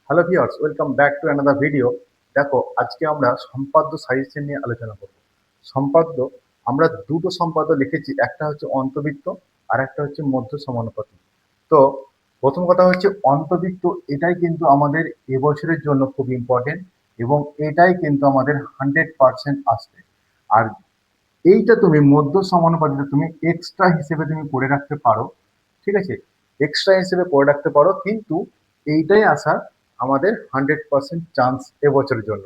Hello viewers, welcome back to another video. দেখো, আজকে আমরা সম্পাদ্য সাজেশন নিয়ে আলোচনা করব। সম্পাদ্য আমরা দুটো সম্পাদ্য লিখেছি, একটা হচ্ছে অন্তবৃত্ত আর একটা হচ্ছে মধ্য সমানুপাতিক। তো প্রথম কথা হচ্ছে অন্তবৃত্ত, এটাই কিন্তু আমাদের এবছরের জন্য খুব ইম্পর্টেন্ট এবং এটাই কিন্তু আমাদের 100% আসবে। আর এইটা তুমি মধ্য সমানুপাতিকটা তুমি এক্সট্রা হিসেবে তুমি করে রাখতে পারো, ঠিক আছে? এক্সট্রা হিসেবে করে রাখতে পারো, কিন্তু এইটাই আসার আমাদের 100% চান্স এবছরের জন্য।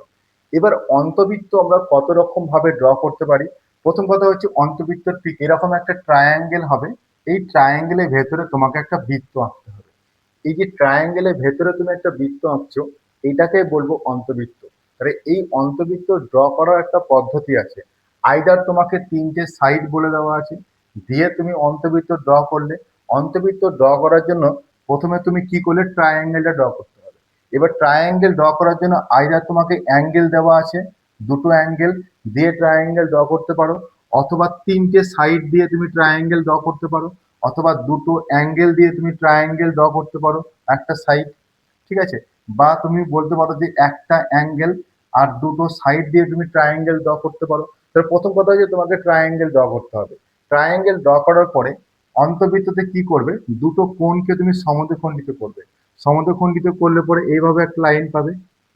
এবার অন্তবৃত্ত আমরা কত রকম ভাবে ড্র করতে পারি। প্রথম কথা হচ্ছে অন্তবৃত্ত ঠিক এরকম একটা ট্রায়াঙ্গেল হবে। এই ট্রায়াঙ্গেলের ভেতরে তোমাকে একটা বৃত্ত আঁকতে হবে। এই যে ট্রায়াঙ্গেলের ভেতরে তুমি একটা বৃত্ত আঁকছো, এইটাকে বলবো অন্তবৃত্ত। তাহলে এই অন্তবৃত্ত ড্র করার একটা পদ্ধতি আছে। আইদার তোমাকে তিনটে সাইড বলে দেওয়া আছে, দিয়ে তুমি অন্তবৃত্ত ড্র করলে। অন্তবৃত্ত ড্র করার জন্য প্রথমে তুমি কি করলে, ট্রায়াঙ্গেলটা ড্র করতে হবে। এবার ট্রায়াঙ্গেল ড্র করার জন্য আইদার তোমাকে অ্যাঙ্গেল দেওয়া আছে, দুটো অ্যাঙ্গেল দিয়ে ট্রায়াঙ্গেল ড্র করতে পারো, অথবা তিনটে সাইড দিয়ে তুমি ট্রায়াঙ্গেল ড্র করতে পারো, অথবা দুটো অ্যাঙ্গেল দিয়ে তুমি ট্রায়াঙ্গেল ড্র করতে পারো, একটা সাইড, ঠিক আছে? বা তুমি বলতে পারো যে একটা অ্যাঙ্গেল আর দুটো সাইড দিয়ে তুমি ট্রায়াঙ্গেল ড্র করতে পারো। তাহলে প্রথম কথা হচ্ছে তোমাকে ট্রায়াঙ্গেল ড্র করতে হবে। ট্রায়াঙ্গেল ড্র করার পরে অন্তবৃত্ততে কি করবে, দুটো কোণকে তুমি সমদ্বিখণ্ডিত করবে। সমদ্বিখণ্ডিত করলে পরে এইভাবে একটা লাইন পাবে,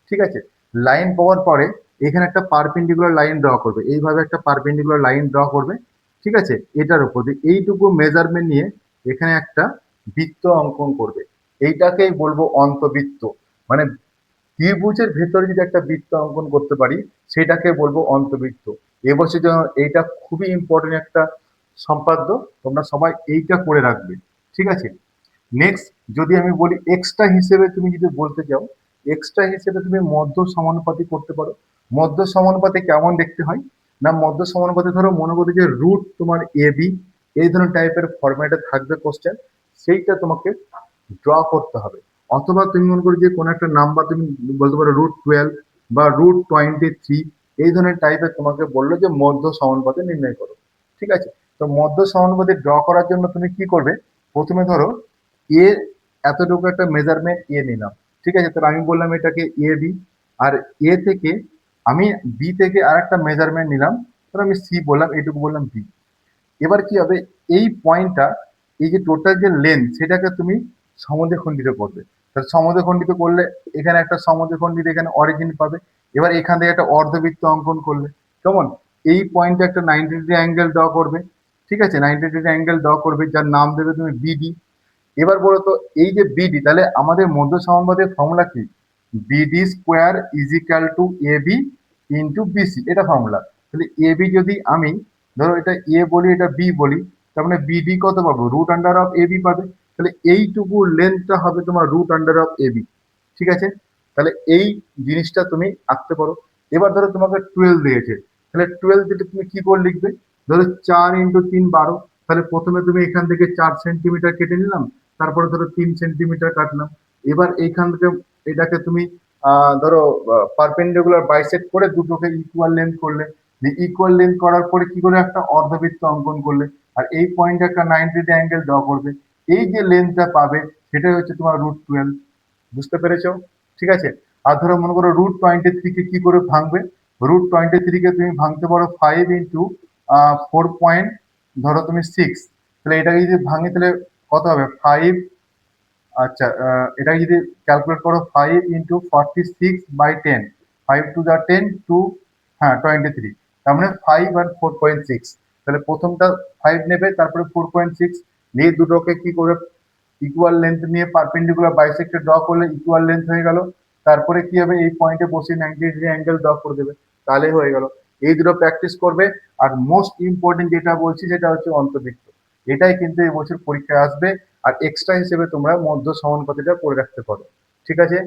ঠিক আছে? লাইন পাওয়ার পরে এখানে একটা পারপেন্ডিকুলার লাইন ড্র করবে, এইভাবে একটা পারপেন্ডিকুলার লাইন ড্র করবে, ঠিক আছে? এটার উপর দিয়ে এইটুকু মেজারমেন্ট নিয়ে এখানে একটা বৃত্ত অঙ্কন করবে। এইটাকেই বলবো অন্তবৃত্ত। মানে ত্রিভুজের ভেতরে যদি একটা বৃত্ত অঙ্কন করতে পারি, সেটাকে বলবো অন্তবৃত্ত। এবছর জন্য এইটা খুবই ইম্পর্টেন্ট একটা সম্পাদ্য, তোমরা সবাই এইটা করে রাখবে, ঠিক আছে? নেক্সট যদি আমি বলি এক্সট্রা হিসেবে তুমি যদি বলতে চাও, এক্সট্রা হিসেবে তুমি মধ্য সমানুপাতি করতে পারো। মধ্য সমানুপাতি কেমন দেখতে হয় না, মধ্য সমানুপাতি ধরো মনে করো যে রুট তোমার এ বি, এই ধরনের টাইপের ফরম্যাটে থাকবে কোশ্চেন, সেইটা তোমাকে ড্র করতে হবে। অথবা তুমি মনে করো যে কোনো একটা নাম্বার তুমি বলতে পারো √12 বা √23, এই ধরনের টাইপের তোমাকে বললো যে মধ্য সমানুপাতি নির্ণয় করো, ঠিক আছে? তো মধ্য সমানুপাতি ড্র করার জন্য তুমি কি করবে, প্রথমে ধরো এ এতটুকু একটা মেজারমেন্ট এ নিলাম, ঠিক আছে? তাহলে আমি বললাম এটাকে এ বি। আর এ থেকে আমি বি থেকে আর একটা মেজারমেন্ট নিলাম, তাহলে আমি সি বললাম, এইটুকু বললাম বি। এবার কি হবে, এই পয়েন্টটা, এই যে টোটাল যে লেন্থ, সেটাকে তুমি সমদ্বিখণ্ডিত করবে। তাহলে সমদ্বিখণ্ডিত করলে এখানে একটা সমদ্বিখণ্ডিত এখানে অরিজিন পাবে। এবার এখান থেকে একটা অর্ধবৃত্ত অঙ্কন করলে কেমন, এই পয়েন্টে একটা 90 ডিগ্রি অ্যাঙ্গেল ড্র করবে, ঠিক আছে? 90 ডিগ্রি অ্যাঙ্গেল ড্র করবে, যার নাম দেবে তুমি বিডি। এবার বলো তো, এই যে বিডি, তাহলে আমাদের মধ্য সমানুপাতের ফর্মুলা কি, BD square is equal to A B into BC, এটা ফর্মুলা। তাহলে এ বি যদি আমি ধরো এটা এ বলি, এটা বি বলি, তার মানে বিডি কত পাবো, √√এ বি পাবে। তাহলে এইটুকু লেন্থটা হবে তোমার √√এ বি, ঠিক আছে? তাহলে এই জিনিসটা তুমি আঁকতে পারো। এবার ধরো তোমাকে 12 দিয়েছে, তাহলে 12 দিলে তুমি কি করে লিখবে, ধরো 4 × 3 = 12। তাহলে প্রথমে তুমি এখান থেকে 4 সেন্টিমিটার কেটে নিলাম, তারপরে ধরো 3 সেন্টিমিটার কাটলাম। এবার এইখান থেকে এটাকে তুমি ধরো পারপেন্ডিকুলার বাইসেক্ট করে দুটোকে ইকুয়াল লেন্থ করলে। ইকুয়াল লেন্থ করার পরে কি করে একটা অর্ধবৃত্ত অঙ্কন করলে, আর এই পয়েন্টে একটা 90 ডিগ্রি অ্যাঙ্গেল ড্র করবে। এই যে লেন্থটা পাবে সেটাই হচ্ছে তোমার √12। বুঝতে পেরেছো? ঠিক আছে। আর ধরো মনে করো √23 কে কি করে ভাঙবে, √23 কে তুমি ভাঙতে পারো 5 × 4 পয়েন্ট, ধরো তুমি 6। তাহলে এটাকে যদি ভাঙি তাহলে কত হবে, 5, আচ্ছা এটাকে যদি ক্যালকুলেট করো 5 × 46/10, 5 × 10 টু, হ্যাঁ 23, তার মানে 5 আর 4.6। তাহলে প্রথমটা 5 নেবে, তারপরে 4.6 নিয়ে দুটোকে কি করে ইকুয়াল লেন্থ নিয়ে পারপেন্ডিকুলার বাইসেক্টর ড্র করলে ইকুয়াল লেন্থ হয়ে গেল। তারপরে কি হবে, এই পয়েন্টে বসে 90 ডিগ্রি অ্যাঙ্গেল ড্র করে দেবে, তাহলে হয়ে গেল। এই দুটো প্র্যাকটিস করবে। আর মোস্ট ইম্পর্টেন্ট যেটা বলছি সেটা হচ্ছে অন্তবৃত্ত, এটাই কিন্তু এবছর পরীক্ষায় আসবে। আর এক্সট্রা হিসেবে তোমরা মধ্য সমানুপাতিটা করে রাখতে পারো, ঠিক আছে?